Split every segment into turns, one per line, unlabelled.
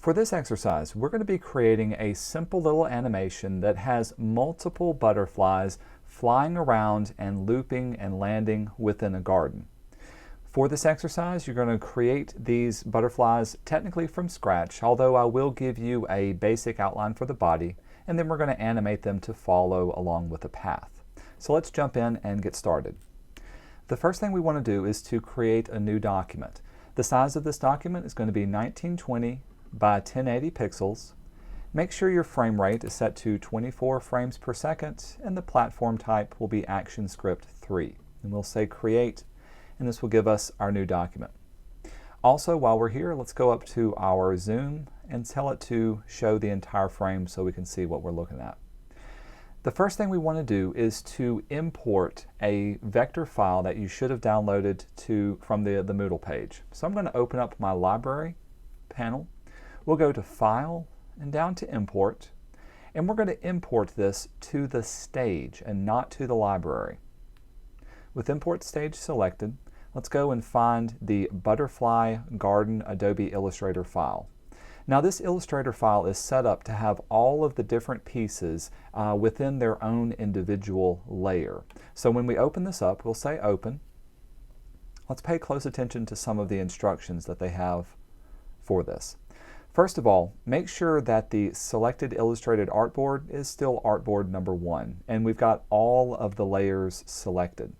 For this exercise, we're going to be creating a simple little animation that has multiple butterflies flying around and looping and landing within a garden. For this exercise, you're going to create these butterflies technically from scratch, although I will give you a basic outline for the body, and then we're going to animate them to follow along with a path. So let's jump in and get started. The first thing we want to do is to create a new document. The size of this document is going to be 1920 by 1080 pixels. Make sure your frame rate is set to 24 frames per second, and the platform type will be ActionScript 3. And we'll say create, and this will give us our new document. Also, while we're here, let's go up to our zoom and tell it to show the entire frame so we can see what we're looking at. The first thing we want to do is to import a vector file that you should have downloaded from the Moodle page. So I'm going to open up my library panel. We'll go to File and down to Import, and we're going to import this to the stage and not to the library. With Import Stage selected, let's go and find the Butterfly Garden Adobe Illustrator file. Now this Illustrator file is set up to have all of the different pieces within their own individual layer. So when we open this up, we'll say Open. Let's pay close attention to some of the instructions that they have for this. First of all, make sure that the selected illustrated artboard is still artboard number 1, and we've got all of the layers selected.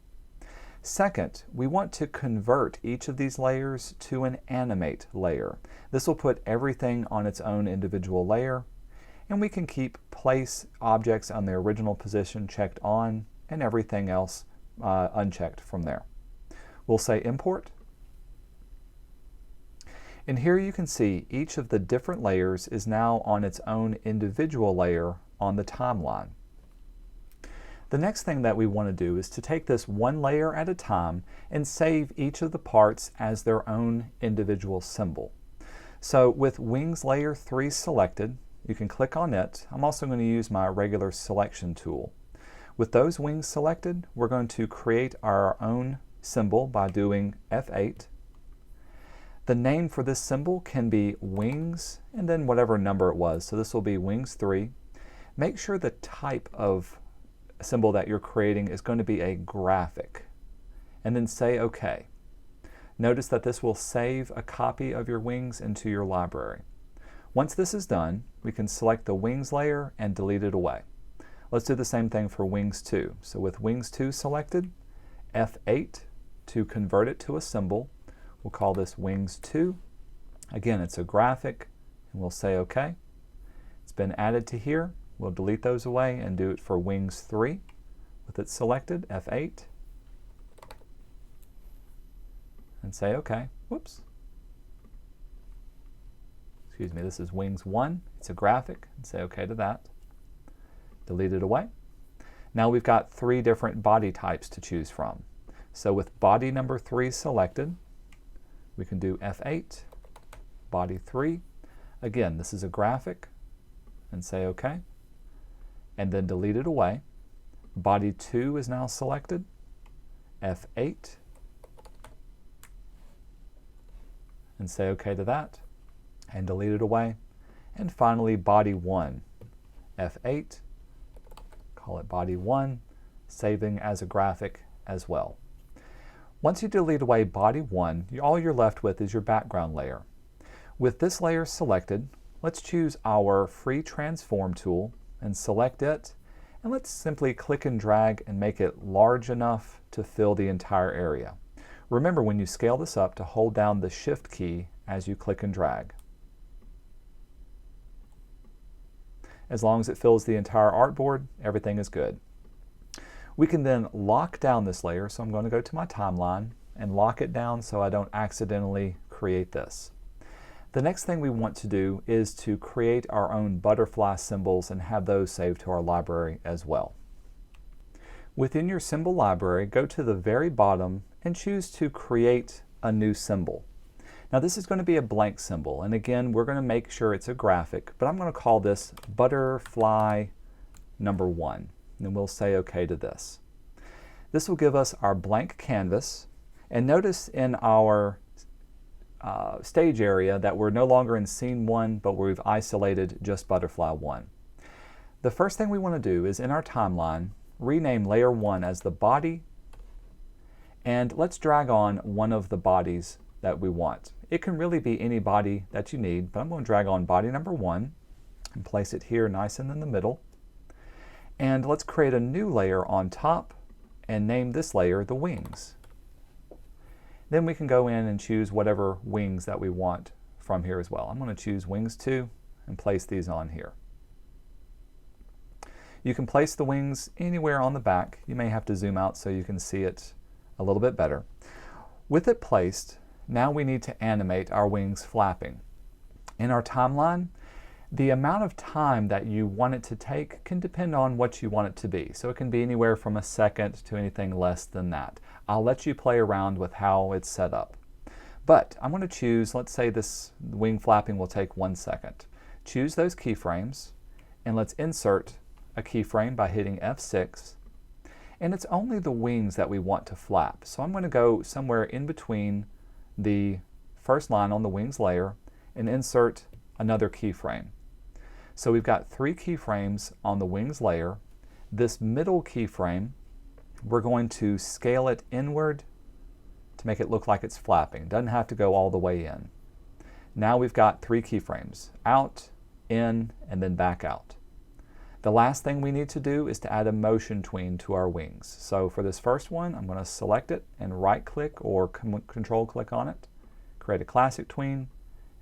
Second, we want to convert each of these layers to an animate layer. This will put everything on its own individual layer, and we can keep place objects on their original position checked on and everything else unchecked from there. We'll say Import. And here you can see each of the different layers is now on its own individual layer on the timeline. The next thing that we want to do is to take this one layer at a time and save each of the parts as their own individual symbol. So with Wings Layer 3 selected, you can click on it. I'm also going to use my regular selection tool. With those wings selected, we're going to create our own symbol by doing F8. The name for this symbol can be Wings and then whatever number it was. So this will be Wings 3. Make sure the type of symbol that you're creating is going to be a graphic, and then say OK. Notice that this will save a copy of your wings into your library. Once this is done, we can select the Wings layer and delete it away. Let's do the same thing for Wings 2. So with Wings 2 selected, F8 to convert it to a symbol. We'll call this Wings 2. Again, it's a graphic, and we'll say OK. It's been added to here. We'll delete those away and do it for Wings 3. With it selected, F8. And say OK. Whoops. Excuse me, this is Wings 1. It's a graphic. And say OK to that. Delete it away. Now we've got 3 different body types to choose from. So with body number 3 selected, we can do F8, body 3. Again, this is a graphic, and say OK. And then delete it away. Body 2 is now selected, F8. And say OK to that, and delete it away. And finally, body 1, F8. Call it body 1, saving as a graphic as well. Once you delete away body 1, all you're left with is your background layer. With this layer selected, let's choose our free transform tool and select it, and let's simply click and drag and make it large enough to fill the entire area. Remember, when you scale this up, to hold down the Shift key as you click and drag. As long as it fills the entire artboard, everything is good. We can then lock down this layer, so I'm going to go to my timeline and lock it down so I don't accidentally create this. The next thing we want to do is to create our own butterfly symbols and have those saved to our library as well. Within your symbol library, go to the very bottom and choose to create a new symbol. Now this is going to be a blank symbol, and again we're going to make sure it's a graphic, but I'm going to call this Butterfly number 1. And we'll say OK to this. This will give us our blank canvas, and notice in our stage area that we're no longer in scene 1, but we've isolated just butterfly 1. The first thing we want to do is in our timeline, rename layer 1 as the body, and let's drag on one of the bodies that we want. It can really be any body that you need, but I'm going to drag on body number 1 and place it here nice and in the middle. And let's create a new layer on top and name this layer the wings. Then we can go in and choose whatever wings that we want from here as well. I'm going to choose wings 2 and place these on here. You can place the wings anywhere on the back. You may have to zoom out so you can see it a little bit better. With it placed, now we need to animate our wings flapping. In our timeline, the amount of time that you want it to take can depend on what you want it to be. So it can be anywhere from a second to anything less than that. I'll let you play around with how it's set up. But I'm going to choose, let's say this wing flapping will take 1 second. Choose those keyframes and let's insert a keyframe by hitting F6. And it's only the wings that we want to flap. So I'm going to go somewhere in between the first line on the wings layer and insert another keyframe. So we've got 3 keyframes on the wings layer. This middle keyframe, we're going to scale it inward to make it look like it's flapping. It doesn't have to go all the way in. Now we've got 3 keyframes, out, in, and then back out. The last thing we need to do is to add a motion tween to our wings. So for this first one, I'm going to select it and right click or control click on it, create a classic tween,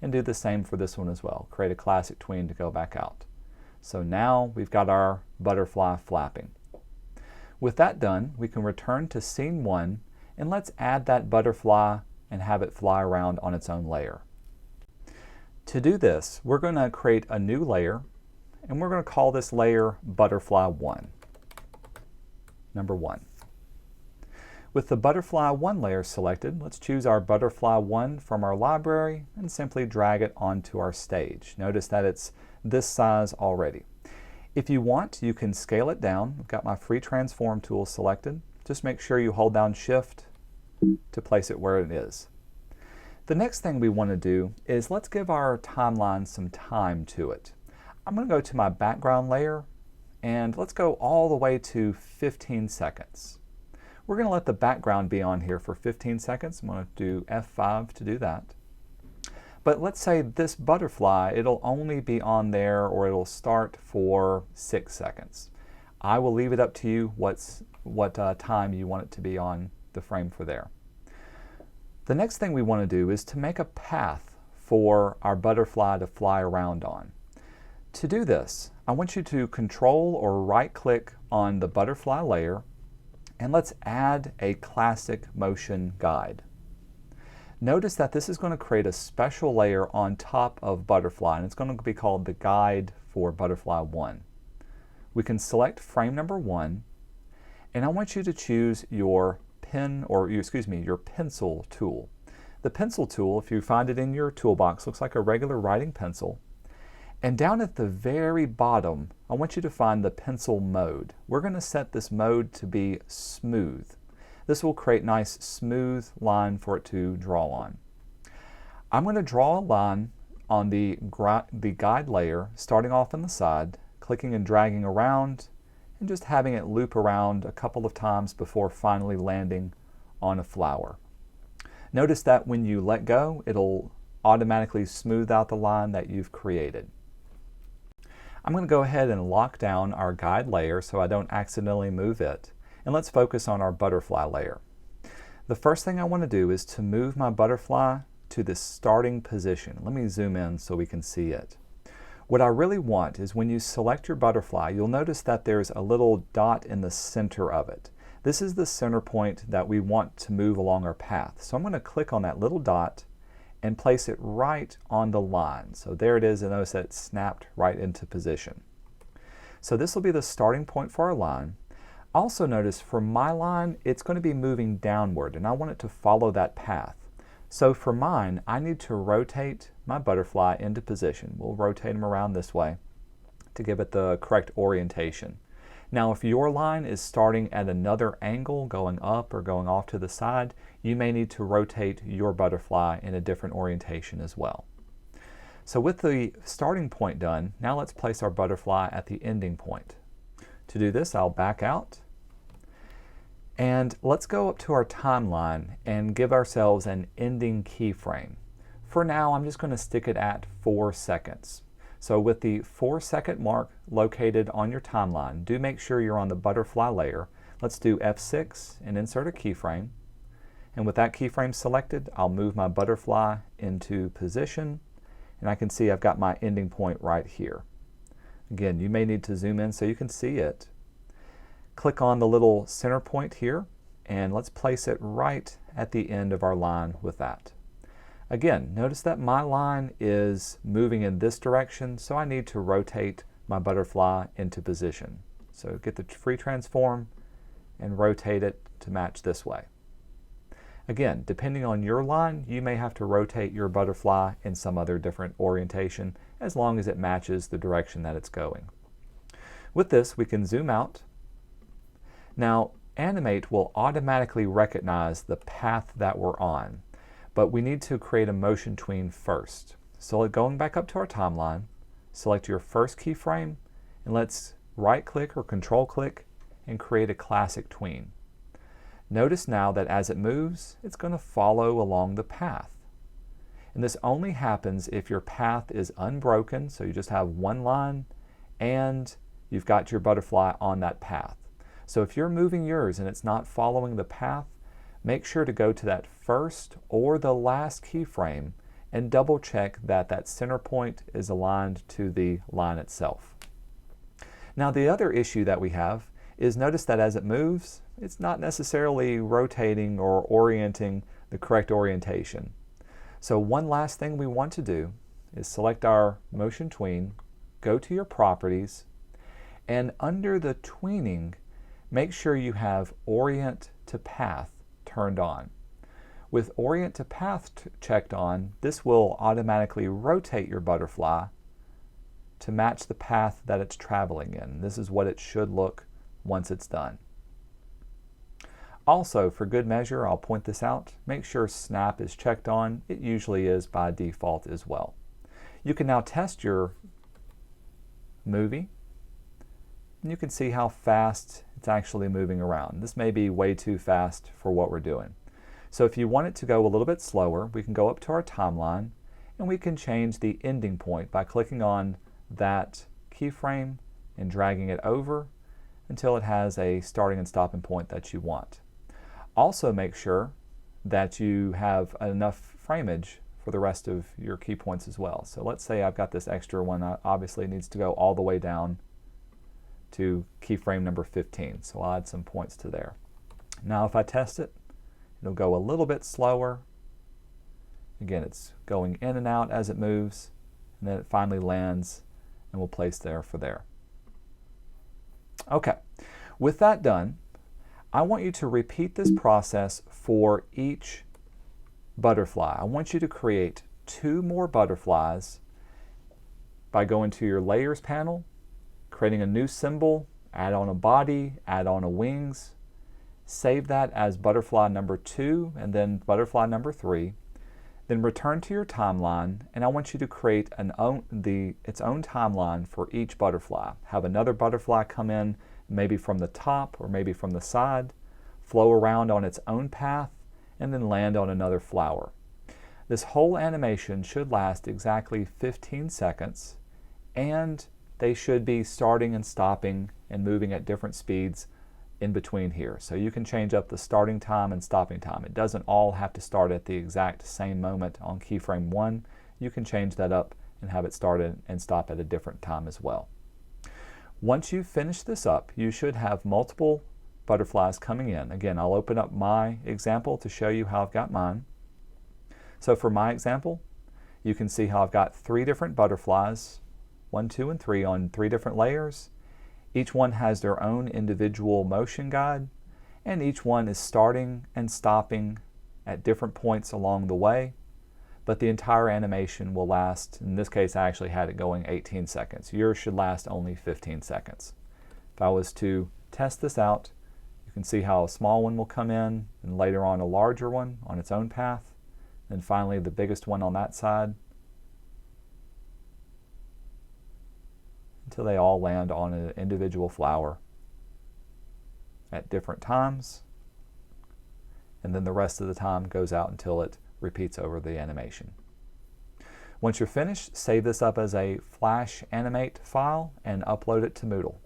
and do the same for this one as well. Create a classic tween to go back out. So now we've got our butterfly flapping. With that done, we can return to scene 1 and let's add that butterfly and have it fly around on its own layer. To do this, we're going to create a new layer and we're going to call this layer butterfly 1, number 1. With the butterfly 1 layer selected, let's choose our butterfly 1 from our library and simply drag it onto our stage. Notice that it's this size already. If you want, you can scale it down. I've got my free transform tool selected. Just make sure you hold down Shift to place it where it is. The next thing we want to do is let's give our timeline some time to it. I'm going to go to my background layer and let's go all the way to 15 seconds. We're going to let the background be on here for 15 seconds. I'm going to do F5 to do that. But let's say this butterfly, it'll only be on there or it'll start for 6 seconds. I will leave it up to you what time you want it to be on the frame for there. The next thing we want to do is to make a path for our butterfly to fly around on. To do this, I want you to control or right click on the butterfly layer and let's add a classic motion guide. Notice that this is going to create a special layer on top of butterfly and it's going to be called the guide for butterfly 1. We can select frame number 1 and I want you to choose your your pencil tool. The pencil tool, if you find it in your toolbox, looks like a regular writing pencil. And down at the very bottom, I want you to find the pencil mode. We're going to set this mode to be smooth. This will create nice smooth line for it to draw on. I'm going to draw a line on the guide layer, starting off on the side, clicking and dragging around, and just having it loop around a couple of times before finally landing on a flower. Notice that when you let go, it'll automatically smooth out the line that you've created. I'm going to go ahead and lock down our guide layer so I don't accidentally move it. And let's focus on our butterfly layer. The first thing I want to do is to move my butterfly to the starting position. Let me zoom in so we can see it. What I really want is when you select your butterfly, you'll notice that there's a little dot in the center of it. This is the center point that we want to move along our path. So I'm going to click on that little dot and place it right on the line. So there it is, and notice that it snapped right into position. So this will be the starting point for our line. Also notice for my line, it's going to be moving downward and I want it to follow that path. So for mine, I need to rotate my butterfly into position. We'll rotate them around this way to give it the correct orientation. Now if your line is starting at another angle, going up or going off to the side, you may need to rotate your butterfly in a different orientation as well. So with the starting point done, now let's place our butterfly at the ending point. To do this, I'll back out. And let's go up to our timeline and give ourselves an ending keyframe. For now, I'm just going to stick it at 4 seconds. So with the 4-second mark located on your timeline, do make sure you're on the butterfly layer. Let's do F6 and insert a keyframe. And with that keyframe selected, I'll move my butterfly into position. And I can see I've got my ending point right here. Again, you may need to zoom in so you can see it. Click on the little center point here, and let's place it right at the end of our line with that. Again, notice that my line is moving in this direction, so I need to rotate my butterfly into position. So get the free transform and rotate it to match this way. Again, depending on your line, you may have to rotate your butterfly in some other different orientation as long as it matches the direction that it's going. With this, we can zoom out. Now, Animate will automatically recognize the path that we're on, but we need to create a motion tween first. So going back up to our timeline, select your first keyframe, and let's right-click or control-click and create a classic tween. Notice now that as it moves, it's going to follow along the path. And this only happens if your path is unbroken, so you just have one line, and you've got your butterfly on that path. So if you're moving yours and it's not following the path, make sure to go to that first or the last keyframe and double check that that center point is aligned to the line itself. Now the other issue that we have is notice that as it moves, it's not necessarily rotating or orienting the correct orientation. So one last thing we want to do is select our motion tween, go to your properties, and under the tweening, make sure you have orient to path turned on. With orient to path checked on, this will automatically rotate your butterfly to match the path that it's traveling in. This is what it should look once it's done. Also, for good measure, I'll point this out, make sure snap is checked on. It usually is by default as well. You can now test your movie, and you can see how fast it's actually moving around. This may be way too fast for what we're doing. So if you want it to go a little bit slower, we can go up to our timeline and we can change the ending point by clicking on that keyframe and dragging it over until it has a starting and stopping point that you want. Also make sure that you have enough frameage for the rest of your key points as well. So let's say I've got this extra one, obviously it needs to go all the way down to keyframe number 15. So I'll add some points to there. Now if I test it, it'll go a little bit slower. Again, it's going in and out as it moves, and then it finally lands and will place there for there. Okay, with that done, I want you to repeat this process for each butterfly. I want you to create 2 more butterflies by going to your layers panel, creating a new symbol, add on a body, add on a wings, save that as butterfly number 2 and then butterfly number 3. Then return to your timeline, and I want you to create its own timeline for each butterfly. Have another butterfly come in, maybe from the top or maybe from the side, flow around on its own path, and then land on another flower. This whole animation should last exactly 15 seconds, and they should be starting and stopping and moving at different speeds in between here. So you can change up the starting time and stopping time. It doesn't all have to start at the exact same moment on keyframe 1. You can change that up and have it start and stop at a different time as well. Once you finish this up, you should have multiple butterflies coming in. Again, I'll open up my example to show you how I've got mine. So for my example, you can see how I've got 3 different butterflies, 1, 2, and 3 on 3 different layers. Each one has their own individual motion guide, and each one is starting and stopping at different points along the way, but the entire animation will last, in this case I actually had it going 18 seconds. Yours should last only 15 seconds. If I was to test this out, You can see how a small one will come in, and later on a larger one on its own path, and finally the biggest one on that side, until they all land on an individual flower at different times, and then the rest of the time goes out until it repeats over the animation. Once you're finished, save this up as a Flash Animate file and upload it to Moodle.